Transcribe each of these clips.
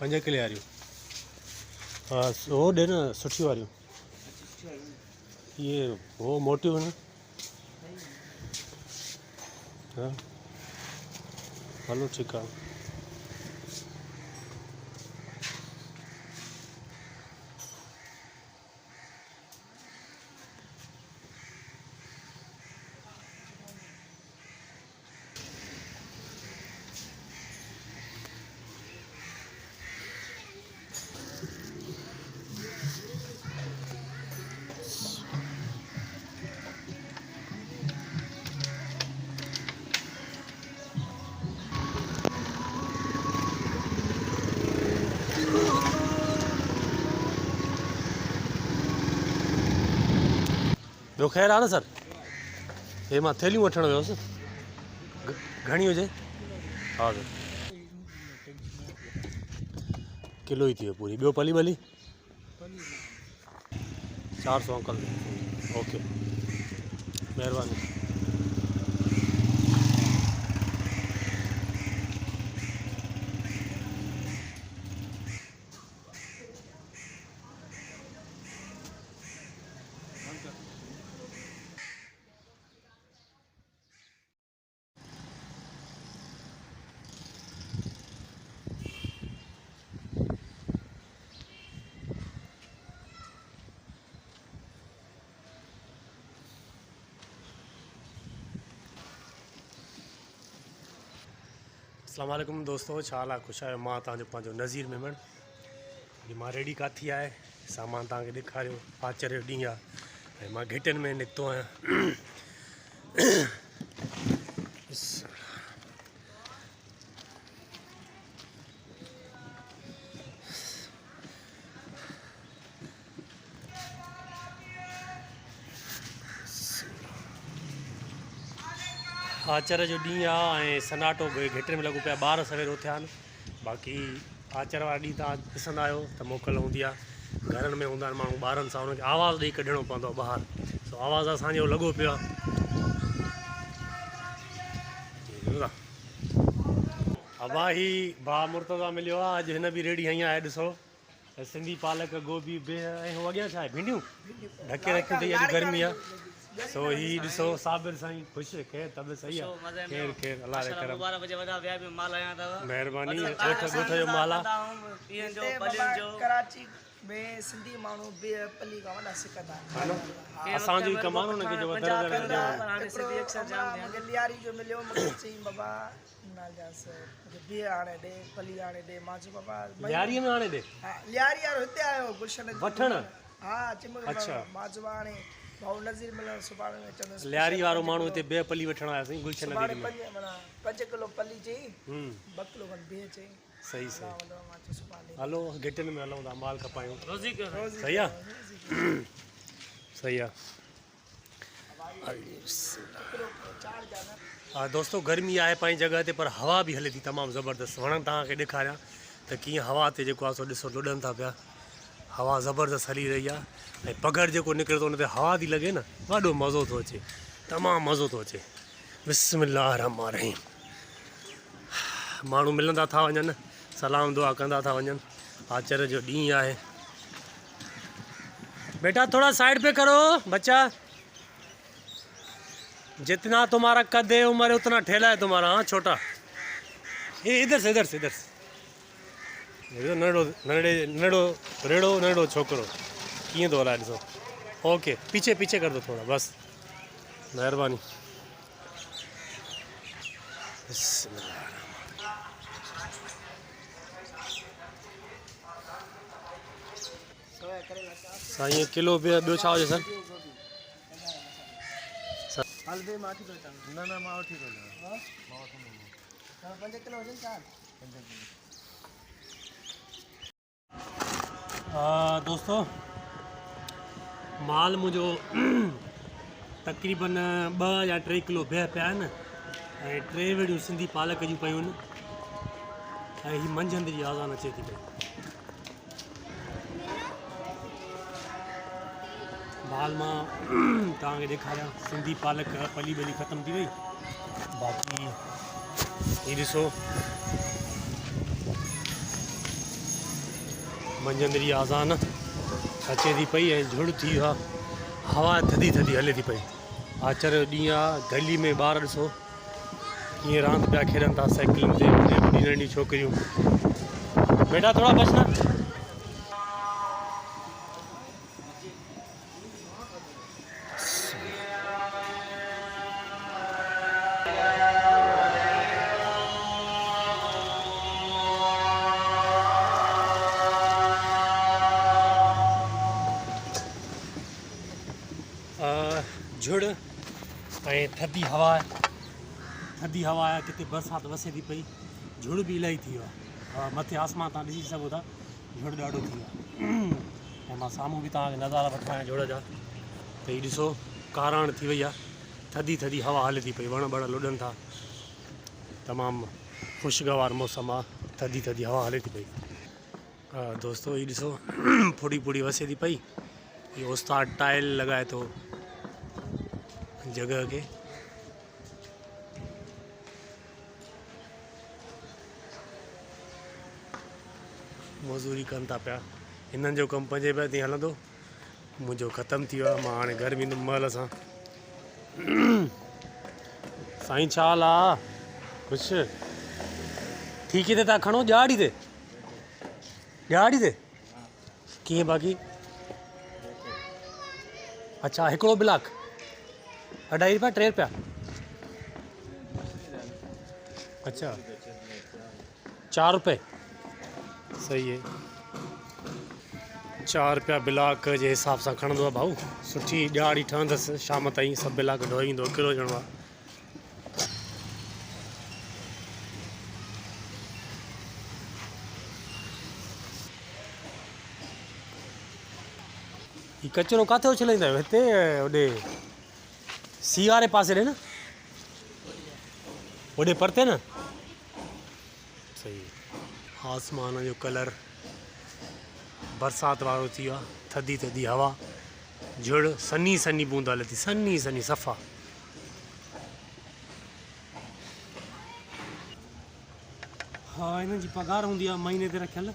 5 किले वारियूं। हा हो ॾे न सुठी वारियूं। ये वो मोटियूं न। हाँ हलो ठीक है। ॿियो ख़ैरु आहे न सर? हे मां थैलियूं वठणु वियोसि, घणी हुजे? हा सर किलो ही थी वियो पूरी। ॿियो पली भली 400 अंकल। ओके महिरबानी। अस्सलाम वालेकुम दोस्तों, छा हाल आहे? ख़ुशि आहियो? मां तव्हांजो पंहिंजो नज़ीर मेमण। अॼु मां रेडी काथी आहे सामान तव्हांखे ॾेखारियो। आचर जो ॾींहुं आहे ऐं मां घिटियुनि में निकितो आहियां। आचर जो ॾींहुं आहे ऐं सन्नाटो घिटियुनि में लॻो पिया। ॿार सवेर उथिया आहिनि। बाक़ी आचर वारा ॾींहुं तव्हां ॾिसंदा आहियो त मोकल हूंदी आहे। घरनि में हूंदा आहिनि माण्हू, ॿारनि सां हुनखे आवाज़ु ॾेई कढणो पवंदो आहे ॿाहिरि। सो आवाज़ु असांजो लॻो पियो आहे। अबा ही भाउ मुर्तज़ा मिलियो आहे अॼु। हिन बि रेडी हई आहे। ॾिसो सिंधी पालक गोभी बेह ऐं हो अॻियां छा आहे भिंडियूं ढके रखियूं अथई। अॼु गर्मी आहे। सो ही ॾिसो साबिर साईं ख़ुशि ख़ैर तबियत सही आहे? ख़ैर ख़ैर अलाह करे करम। महिरबानी। ॻोठ जो माल आहे। कराची में सिंधी माण्हू बे पली का वॾा सिकंदा आहिनि। असांजो ई कमानो न कि जो लियारी जो मिलियो मूंखे चई बाबा ना जास बे आणे ॾे पली आणे ॾे। मां चयो बाबा लियारी में आणे ॾे। हा लियारी यार हिते आयो गुलशन वठण। हा चिमक मां चयो हाणे भाऊ नज़ीर मिलण सुभाणे में चंदस लियारी वारो माण्हू हिते बे पली वठण आयासीं गुलशन नदी में। 5 किलो पली चई 2 किलो बे चई। सही सही। हलो घिटियुनि में हलूं था, माल खपायूं। सही आहे सही आहे। हा दोस्तों गर्मी आहे पंहिंजी जॻह ते, पर हवा बि हले थी तमामु ज़बरदस्त। वणनि तव्हांखे ॾेखारियां त कीअं हवा ते जेको आहे सो ॾिसो लुॾनि था पिया। हवा ज़बरदस्त हली रही आहे ऐं पघर जेको निकिरे थो उन ते हवा थी लॻे न, ॾाढो मज़ो थो अचे, तमामु मज़ो थो अचे। बिस्मिल्लाह रहमान रहीम। माण्हू मिलंदा था वञनि, सलाम दुआ कंदा था वञनि। आचर जो ॾींहुं आहे। बेटा थोड़ा साइड पे करो बच्चा। जितना तुम्हारा कद है उम्र उतना ठेला है तुम्हारा। हाँ छोटा ये इधर से इधर से इधर से। नंढो नंढे नंढो रेड़ो नंढो छोकिरो कीअं थो हलाए ॾिसो। ओके पीछे पीछे कर दो थोड़ा बस, महिरबानी। साईं किलो ॿियो छा हुजे सर? हलवे माठी तो न न मां वठी थो वञां। 5 किलो हुजनि 4 दोस्तों माल मुंहिंजो तक़रीबन 2 या 3 किलो बिह पिया आहिनि ऐं 3 वेड़ियूं सिंधी पालक जूं पियूं आहिनि ऐं हीअ मंझंदि जी आज़ान अचे थी पई। माल मां तव्हांखे ॾेखारियां। सिंधी पालक पली ॿली ख़तमु थी वई। बाक़ी हीअ ॾिसो मंझंदि जी आज़ान अचे थी पई ऐं झुड़ थी वियो आहे, हवा थधी थधी हले थी पई। आचर जो ॾींहुं आहे, गली में ॿार ॾिसो कीअं रांदि पिया खेॾनि था साइकिलुनि ते, नंढी नंढी छोकिरियूं। बेटा थोड़ा बचना। झुड़ ऐं थधी हवा आहे, थधी हवा आहे, किथे बरसाति वसे थी पई, झुड़ बि इलाही थी वियो आहे। मथे आसमान तव्हां ॾिसी सघो था, झुड़ ॾाढो थी वियो आहे। ऐं मां साम्हूं बि तव्हांखे नज़ारा वठायां झुड़ जा, त हीअ ॾिसो काराण थी वई आहे, थधी थधी हवा हले थी पई, वण बण लुॾनि था, तमामु ख़ुशगवार मौसम आहे, थधी थधी हवा हले थी पई। दोस्तो हीअ ॾिसो फुड़ी फुड़ी वसे थी पई, इहो उस्ताद टाइल लॻाए थो जगह के। मज़दूरी कनि था पिया, हिननि जो कमु पंजे बजे ताईं हलंदो, मुंहिंजो ख़तमु थी वियो आहे, मां हाणे घर वेंदुमि महिल सां। साईं छा हाल आहे? कुझु ठीकु ते तव्हां खणो ॾियारी ते, ॾियारी ते कीअं बाक़ी? अच्छा हिकिड़ो ब्लाक 2.5 रुपया 3 रुपया? अच्छा 4 रुपये, सही है। 4 रुपया ब्लाक जे हिसाब सां खणंदो आहे भाऊ। सुठी ॾियारी ठहंदसि, शाम ताईं सभु ब्लाक ढोई ईंदो, किलो ॼणो आहे। हीउ कचिरो किथे उछलाईंदा आहियो? हिते होॾे सी वारे पासे ॾे न, होॾे परते न। सही, आसमान जो कलर बरसाति वारो थी वियो आहे, थधी थधी हवा, झुड़, सन्ही सन्ही बूंद हले थी, सन्ही सन्ही सफ़ा। हा हिननि जी पघार हूंदी आहे महीने ते रखियल,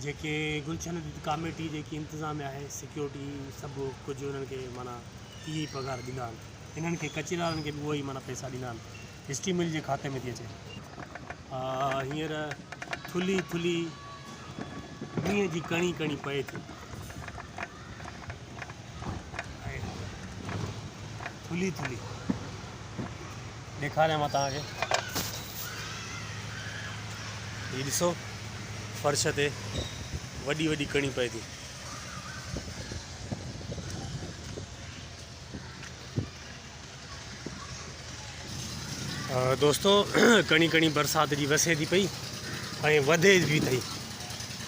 जेके गुलशन कमेटी जेकी इंतिज़ामिया आहे, सिक्योरिटी सभु कुझु हुननि खे माना इहे ई पघार ॾींदा आहिनि। हिननि खे कचिरे वारनि खे बि उहो ई माना पैसा ॾींदा आहिनि, स्टील मिल जे खाते में थी अचे। हींअर थुली थुली मींहं जी कणी कणी पए थी, थुली थुली ॾेखारियां मां तव्हांखे। हीअ ॾिसो फर्श ते वॾी वॾी कणी पए थी। दोस्तो कणी कणी बरसाति जी वसे थी पई ऐं वधे बि थी।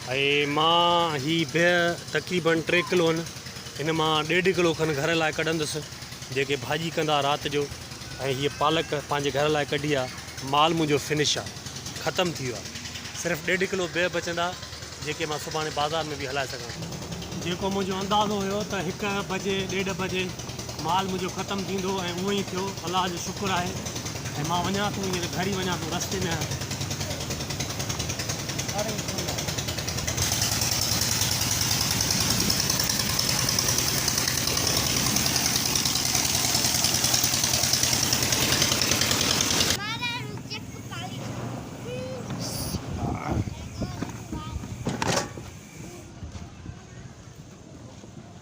ऐं मां ही बिह तक़रीबन 3 किलो आहिनि, हिन मां 1.5 किलो खनि घर लाइ कढंदुसि, जेके भाॼी कंदा राति जो। ऐं हीअ पालक पंहिंजे घर लाइ कढी आहे, माल मुंहिंजो फिनिश आहे, ख़तमु थी वियो आहे। सिर्फ़ु 1.5 किलो बिह बचंदा, जेके मां सुभाणे बाज़ारि में बि हलाए सघां। जेको मुंहिंजो अंदाज़ो हुयो त 1 बजे 1.5 बजे माल मुंहिंजो ख़तमु थींदो, ऐं उहो ई थियो, अलाह जो शुक्र आहे। ऐं मां वञा थो, हींअर घर ई वञा थो, रस्ते में आहियां।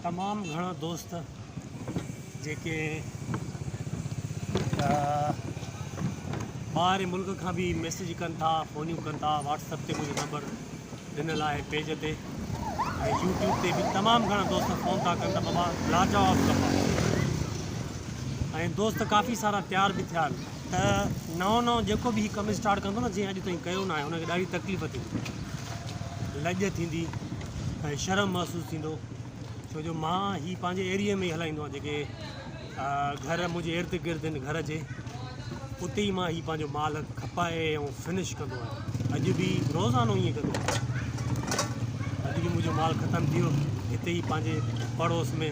तमामु घणा दोस्त जेके ॿाहिरि मुल्क खां बि मैसेज कनि था, फ़ोनियूं कनि था, व्हाट्सएप ते मुंहिंजो नंबर ॾिनल आहे पेज ते, ऐं यूट्यूब ते बि तमामु घणा दोस्त फ़ोन था कनि था, बाबा लाजवाब कमु आहे। ऐं दोस्त काफ़ी सारा तयारु बि थिया आहिनि, त नओं जेको बि हीउ कमु स्टार्ट कंदो न, जीअं अॼु ताईं कयो न आहे, हुनखे ॾाढी तकलीफ़ थींदी, लॼ थींदी ऐं शर्म महसूसु थींदो। छो जो मां हीउ पंहिंजे एरिए में ई हलाईंदो आहियां, जेके घर मुंहिंजे इर्द गिर्द आहिनि घर जे, उते ई मां हीउ पंहिंजो माल खपाए ऐं फिनिश कंदो आहियां। अॼु बि रोज़ानो ईअं कंदो आहियां। अॼु बि मुंहिंजो माल ख़तमु थी वियो हिते ई पंहिंजे पड़ोस में,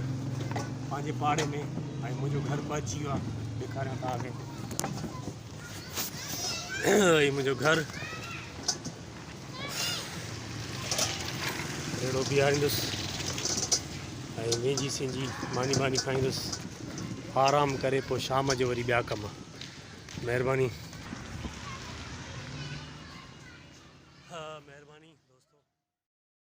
पंहिंजे पाड़े में, ऐं मुंहिंजो घर बि अची वियो आहे। ॾेखारियां तव्हांखे, हीउ मुंहिंजो घरु। अहिड़ो बीहारींदुसि ऐं वेझी सिंजी मानी खाईंदुसि, आराम करे पोइ शाम जो वरी ॿिया कम। महिरबानी।